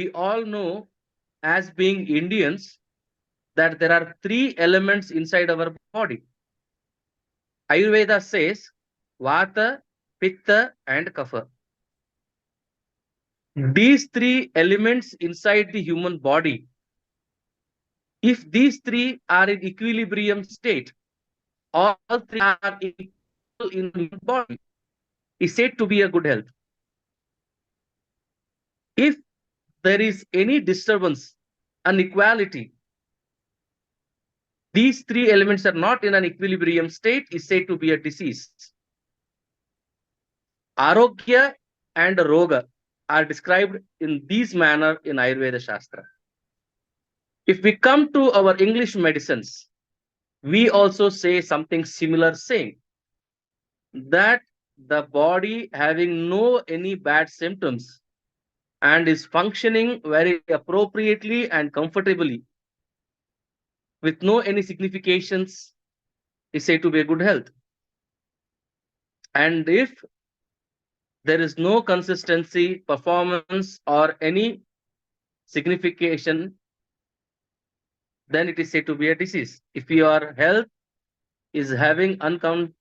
we all know, as being Indians, that there are three elements inside our body. Ayurveda says Vata, Pitta, and Kapha. These three elements inside the human body, if these three are in equilibrium state, all three are equal in the human body, is said to be a good health. If there is any disturbance, inequality, these three elements are not in an equilibrium state, is said to be a disease. Arogya and Roga are described in this manner in Ayurveda Shastra. If we come to our English medicines, we also say something similar, saying that the body having no any bad symptoms and is functioning very appropriately and comfortably with no any significations is said to be a good health. And if there is no consistency, performance, or any signification, then it is said to be a disease. If your health is having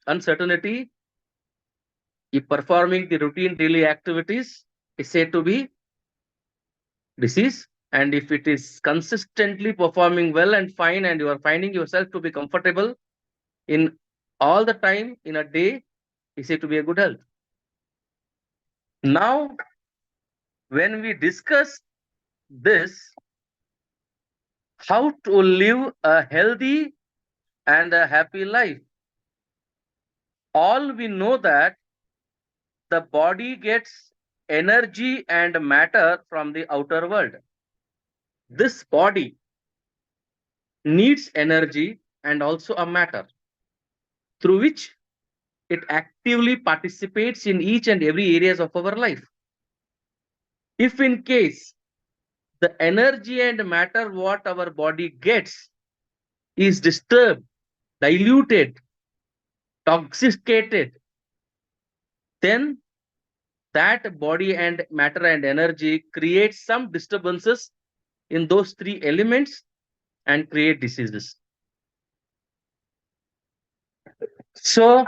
uncertainty, if performing the routine daily activities is said to be disease. And if it is consistently performing well and fine, and you are finding yourself to be comfortable in all the time in a day, is said to be a good health. Now, when we discuss this, how to live a healthy and a happy life, all we know that the body gets energy and matter from the outer world. This body needs energy and also a matter through which it actively participates in each and every areas of our life. If in case the energy and matter what our body gets is disturbed, diluted, toxicated, then that body and matter and energy creates some disturbances in those three elements and create diseases. So,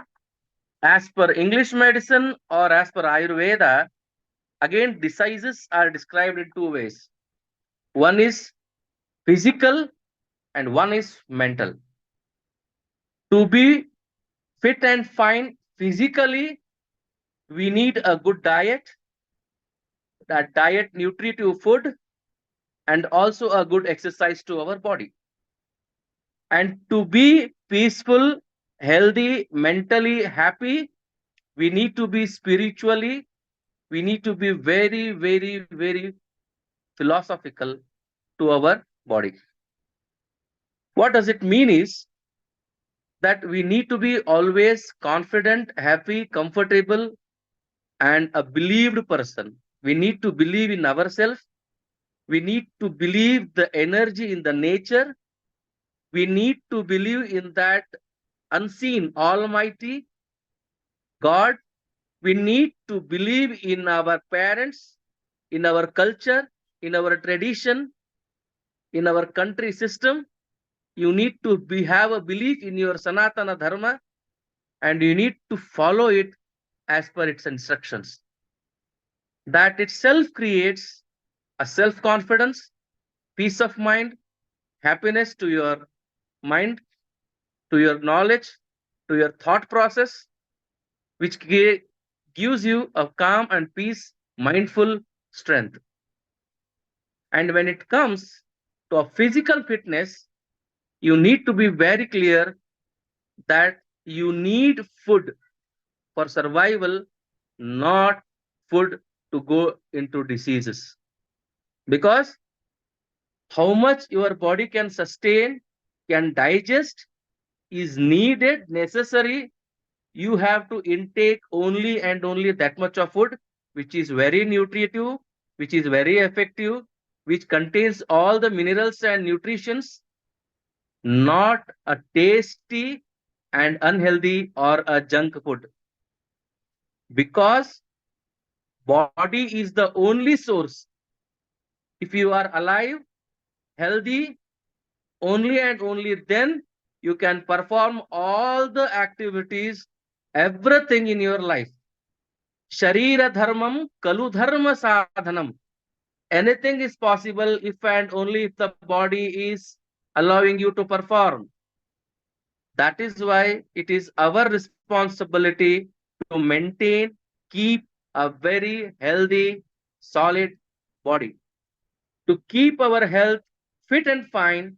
as per English medicine or as per Ayurveda, again, diseases are described in two ways. One is physical and one is mental. To be fit and fine physically, we need a good diet, that diet, nutritive food, and also a good exercise to our body. And to be peaceful, healthy, mentally happy, we need to be spiritually, we need to be very, very, very philosophical to our body. What does it mean is that we need to be always confident, happy, comfortable, and a believed person. We need to believe in ourselves. We need to believe the energy in the nature. We need to believe in that unseen Almighty God. We need to believe in our parents, in our culture, in our tradition, in our country system. You need to have a belief in your Sanatana Dharma, and you need to follow it as per its instructions. That itself creates a self-confidence, peace of mind, happiness to your mind, to your knowledge, to your thought process, which gives you a calm and peace, mindful strength. And when it comes to a physical fitness, you need to be very clear that you need food for survival, not food to go into diseases. Because how much your body can sustain, can digest, is needed, necessary. You have to intake only and only that much of food, which is very nutritive, which is very effective, which contains all the minerals and nutritions, not a tasty and unhealthy or a junk food. Because body is the only source. If you are alive, healthy, only and only then you can perform all the activities, everything in your life. Sharira dharmam kalu dharma sadhanam. Anything is possible if and only if the body is allowing you to perform. That is why it is our responsibility to maintain, keep a very healthy, solid body. To keep our health fit and fine,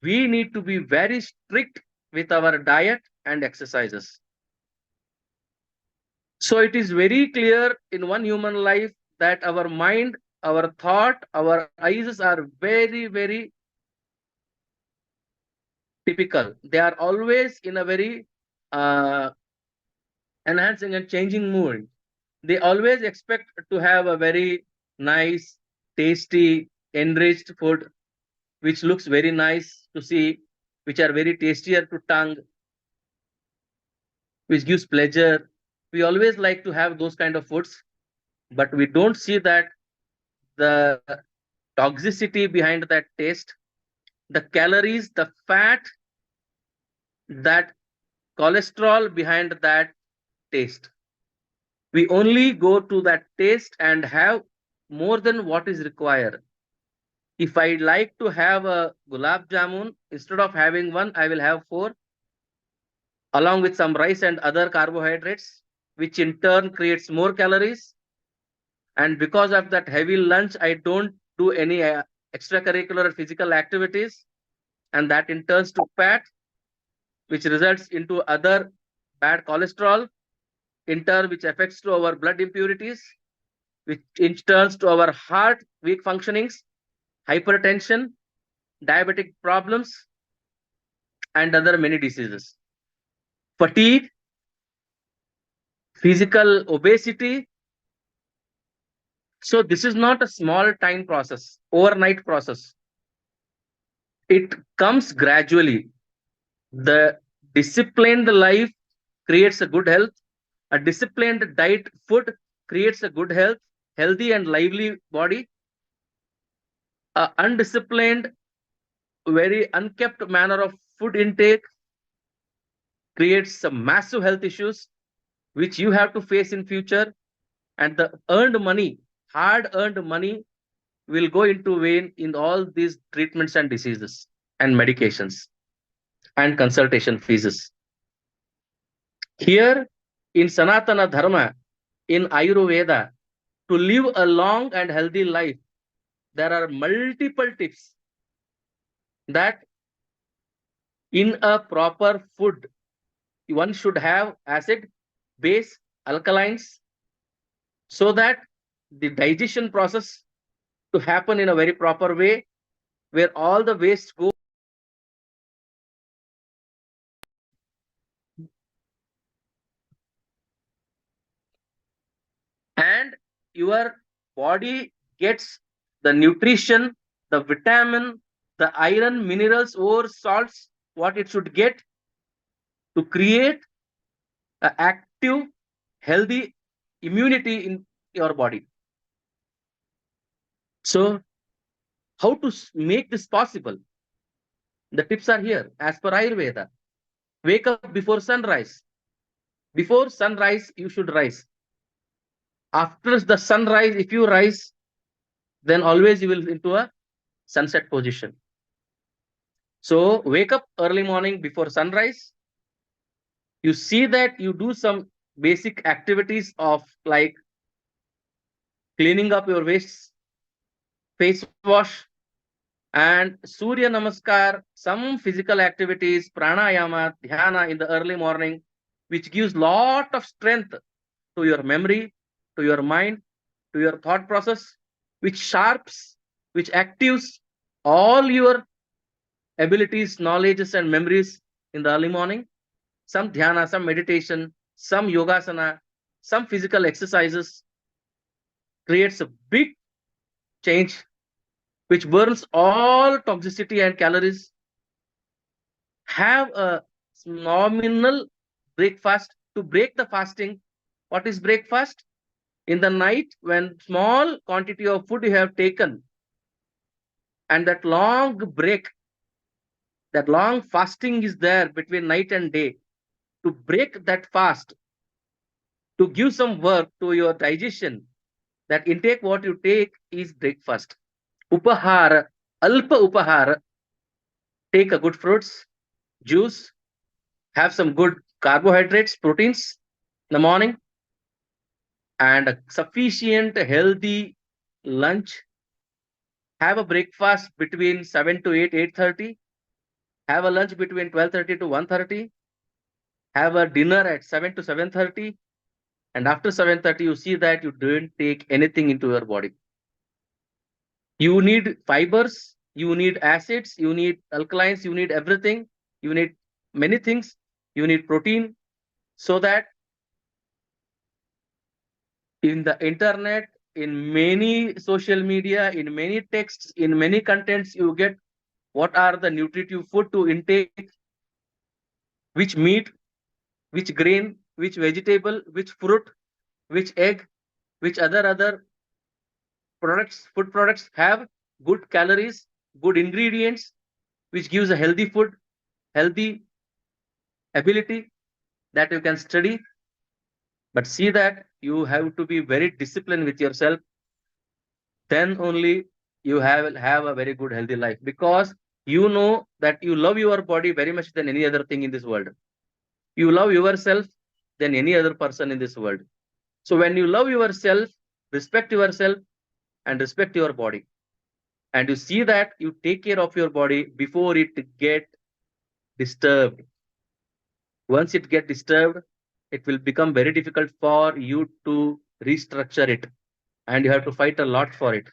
we need to be very strict with our diet and exercises. So it is very clear in one human life that our mind, our thought, our eyes are very, very typical. They are always in a very uh, enhancing and changing mood. They always expect to have a very nice, tasty, enriched food, which looks very nice to see, which are very tastier to tongue, which gives pleasure. We always like to have those kind of foods, but we don't see that the toxicity behind that taste, the calories, the fat, that cholesterol behind that taste. We only go to that taste and have more than what is required. If I like to have a gulab jamun, instead of having one, I will have four, along with some rice and other carbohydrates, which in turn creates more calories. And because of that heavy lunch, I don't do any extracurricular physical activities, and that in turns to fat, which results into other bad cholesterol, in turn which affects to our blood impurities, which in turns to our heart weak functionings, hypertension, diabetic problems, and other many diseases. Fatigue, physical obesity. So this is not a small time process, overnight process. It comes gradually. The disciplined life creates a good health. A disciplined diet food creates a good health, healthy and lively body. A undisciplined, very unkept manner of food intake creates some massive health issues which you have to face in future. And the earned money, hard earned money, will go into vain in all these treatments and diseases and medications and consultation fees. Here in Sanatana Dharma, in Ayurveda, to live a long and healthy life, there are multiple tips that in a proper food, one should have acid, base, alkalines, so that the digestion process to happen in a very proper way, where all the waste go and your body gets the nutrition, the vitamin, the iron, minerals, or salts, what it should get to create an active, healthy immunity in your body. So, how to make this possible? The tips are here as per Ayurveda. Wake up before sunrise. Before sunrise, you should rise. After the sunrise, if you rise, then always you will into a sunset position. So wake up early morning before sunrise. You see that you do some basic activities of like cleaning up your waste, face wash, and Surya Namaskar, some physical activities, pranayama, dhyana in the early morning, which gives lot of strength to your memory, to your mind, to your thought process, which sharps, which actives all your abilities, knowledges, and memories in the early morning. Some dhyana, some meditation, some yogasana, some physical exercises creates a big change which burns all toxicity and calories. Have a nominal breakfast to break the fasting. What is breakfast? In the night, when small quantity of food you have taken, And that long break, that long fasting is there between night and day. To break that fast, to give some work to your digestion, that intake what you take is breakfast. Upahara, alpa upahara, take a good fruits, juice, have some good carbohydrates, proteins in the morning, and a sufficient healthy lunch. Have a breakfast between 7 to 8, 8:30. Have a lunch between 12:30 to 1:30. Have a dinner at 7 to 7:30. And after 7:30, you see that you don't take anything into your body. You need fibers, you need acids, you need alkalines, you need everything. You need many things. You need protein, so that in the internet, in many social media, in many texts, in many contents, you get what are the nutritive food to intake, which meat, which grain, which vegetable, which fruit, which egg, which other products, food products have good calories, good ingredients, which gives a healthy food, healthy ability that you can study. But see that you have to be very disciplined with yourself. Then only you have a very good healthy life, because you know that you love your body very much than any other thing in this world. You love yourself than any other person in this world. So when you love yourself, yourself, and respect your body, and you see that you take care of your body before it get disturbed. Once it get disturbed, it will become very difficult for you to restructure it, and you have to fight a lot for it.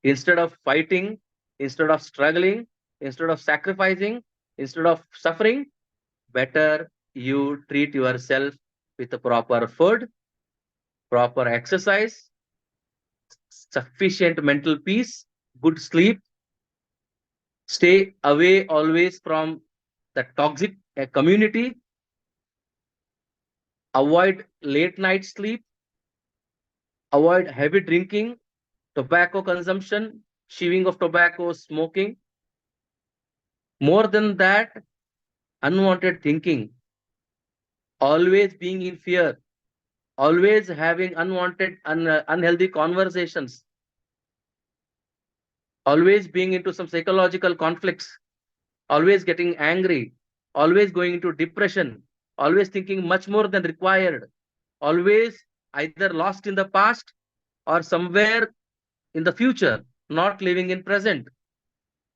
Instead of fighting, instead of struggling, instead of sacrificing, instead of suffering, better you treat yourself with a proper food, proper exercise, sufficient mental peace, good sleep. Stay away always from the toxic community. Avoid late night sleep. Avoid heavy drinking, tobacco consumption, chewing of tobacco, smoking. More than that, unwanted thinking, always being in fear, always having unwanted, unhealthy conversations, always being into some psychological conflicts, always getting angry, always going into depression, always thinking much more than required, always either lost in the past or somewhere in the future, not living in present,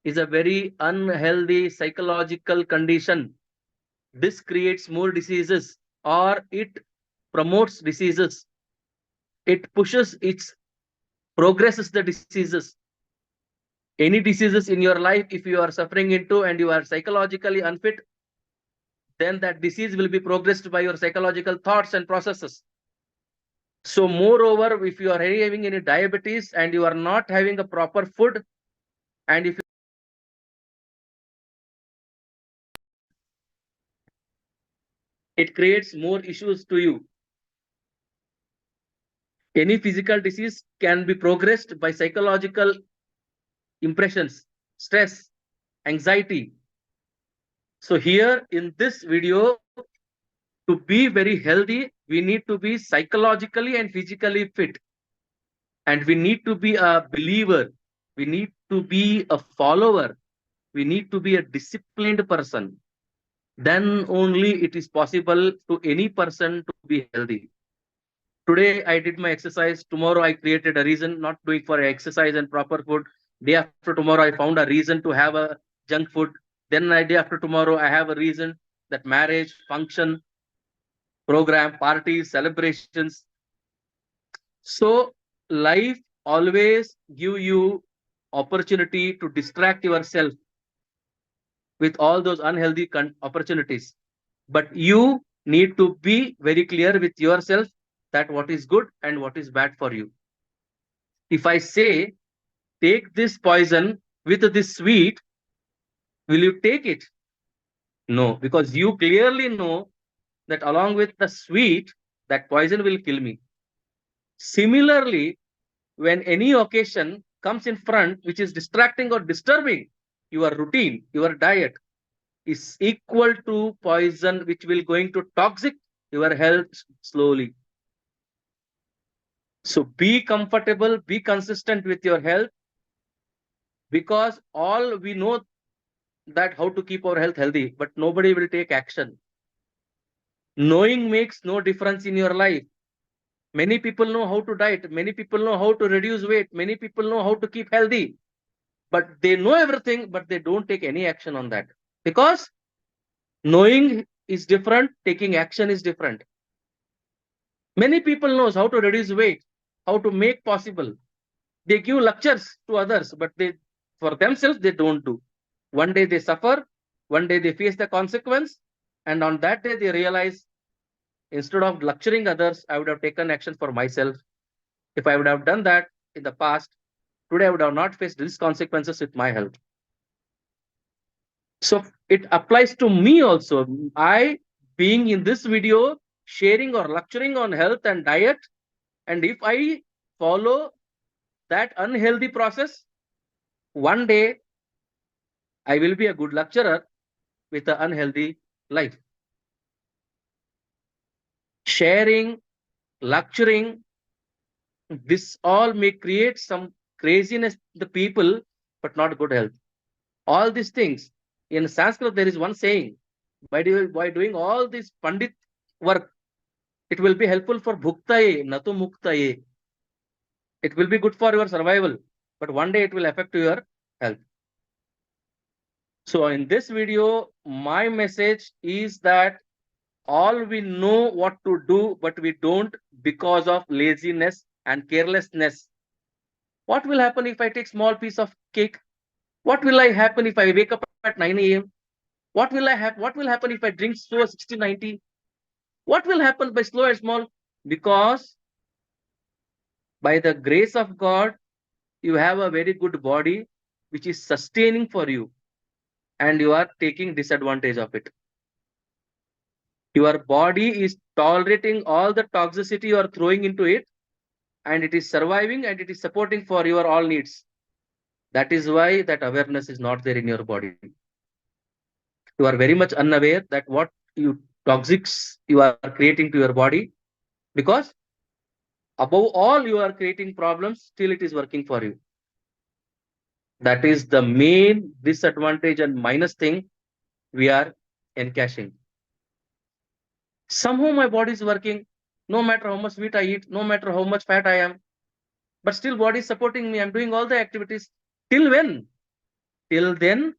is a very unhealthy psychological condition. This creates more diseases, or it promotes diseases. It pushes, its progresses the diseases. Any diseases in your life, if you are suffering into and you are psychologically unfit, then that disease will be progressed by your psychological thoughts and processes. So moreover, if you are having any diabetes and you are not having a proper food, and if it creates more issues to you. Any physical disease can be progressed by psychological impressions, stress, anxiety. So here in this video, to be very healthy, we need to be psychologically and physically fit. And we need to be a believer. We need to be a follower. We need to be a disciplined person. Then only it is possible to any person to be healthy. Today I did my exercise. Tomorrow I created a reason not doing for exercise and proper food. Day after tomorrow I found a reason to have a junk food. Then day after tomorrow I have a reason that marriage, function, program, parties, celebrations. So life always give you opportunity to distract yourself with all those unhealthy opportunities. But you need to be very clear with yourself that what is good and what is bad for you. If I say, take this poison with this sweet, will you take it? No, because you clearly know that along with the sweet, that poison will kill me. Similarly, when any occasion comes in front, which is distracting or disturbing your routine, your diet, is equal to poison, which will going to toxic your health slowly. So be comfortable, be consistent with your health, because all we know that how to keep our health healthy, but nobody will take action. Knowing makes no difference in your life. Many people know how to diet, many people know how to reduce weight, many people know how to keep healthy, but they know everything, but they don't take any action on that, because knowing is different, taking action is different. Many people knows how to reduce weight, how to make possible. They give lectures to others, but they, for themselves, they don't do. One day they suffer, one day they face the consequence, and on that day they realize, instead of lecturing others, I would have taken action for myself. If I would have done that in the past, today I would have not faced these consequences with my health. So it applies to me also. I, being in this video, sharing or lecturing on health and diet, and if I follow that unhealthy process, one day I will be a good lecturer with an unhealthy life. Sharing, lecturing, this all may create some craziness in the people, but not good health. All these things, in Sanskrit, there is one saying, by doing all this Pandit work, it will be helpful for bhuktaye, natu muktaye. It will be good for your survival, but one day it will affect your health. So in this video, my message is that all we know what to do, but we don't because of laziness and carelessness. What will happen if I take small piece of cake? What will I happen if I wake up at 9 a.m.? What will happen if I drink slow 60-90? What will happen by slow and small? Because by the grace of God, you have a very good body which is sustaining for you, and you are taking disadvantage of it. Your body is tolerating all the toxicity you are throwing into it, and it is surviving and it is supporting for your all needs. That is why that awareness is not there in your body. You are very much unaware that what you toxics you are creating to your body, because above all you are creating problems, still it is working for you. That is the main disadvantage and minus thing we are encashing. Somehow my body is working, no matter how much sweet I eat, no matter how much fat I am, but still body is supporting me. I'm doing all the activities. Till when? Till then,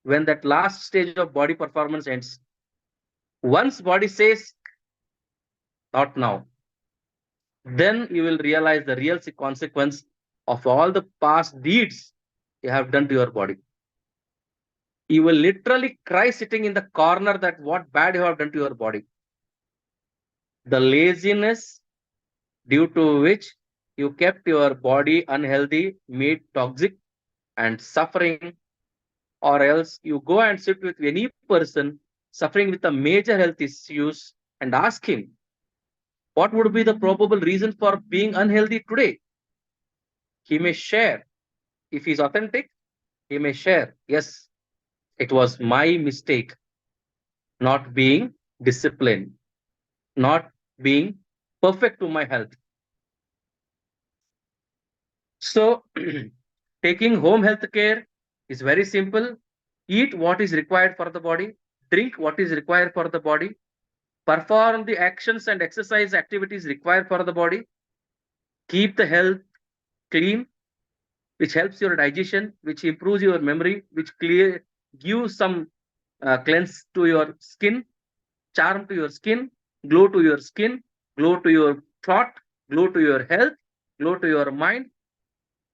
when that last stage of body performance ends. Once body says, not now, then you will realize the real consequence of all the past deeds you have done to your body. You will literally cry sitting in the corner that what bad you have done to your body. The laziness due to which you kept your body unhealthy, made toxic and suffering, or else you go and sit with any person suffering with a major health issues and ask him what would be the probable reason for being unhealthy today. He may share. If he's authentic, he may share, yes, it was my mistake not being disciplined, not being perfect to my health. So taking home health care is very simple. Eat what is required for the body, drink what is required for the body, perform the actions and exercise activities required for the body, keep the health clean, which helps your digestion, which improves your memory, which clear gives some cleanse to your skin, charm to your skin, glow to your skin, glow to your thought, glow to your health, glow to your mind.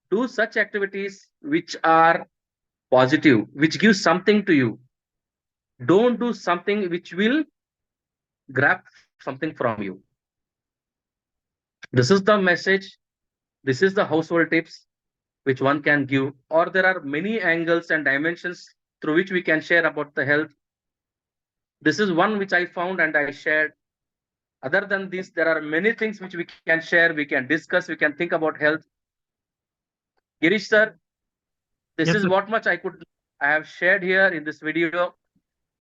Do such activities which are positive, which gives something to you. Don't do something which will grab something from you. This is the message. This is the household tips which one can give, or there are many angles and dimensions through which we can share about the health. This is one which I found and I shared. Other than this, there are many things which we can share, we can discuss, we can think about health. Girish sir, this Yes, is sir. what much I have shared here in this video.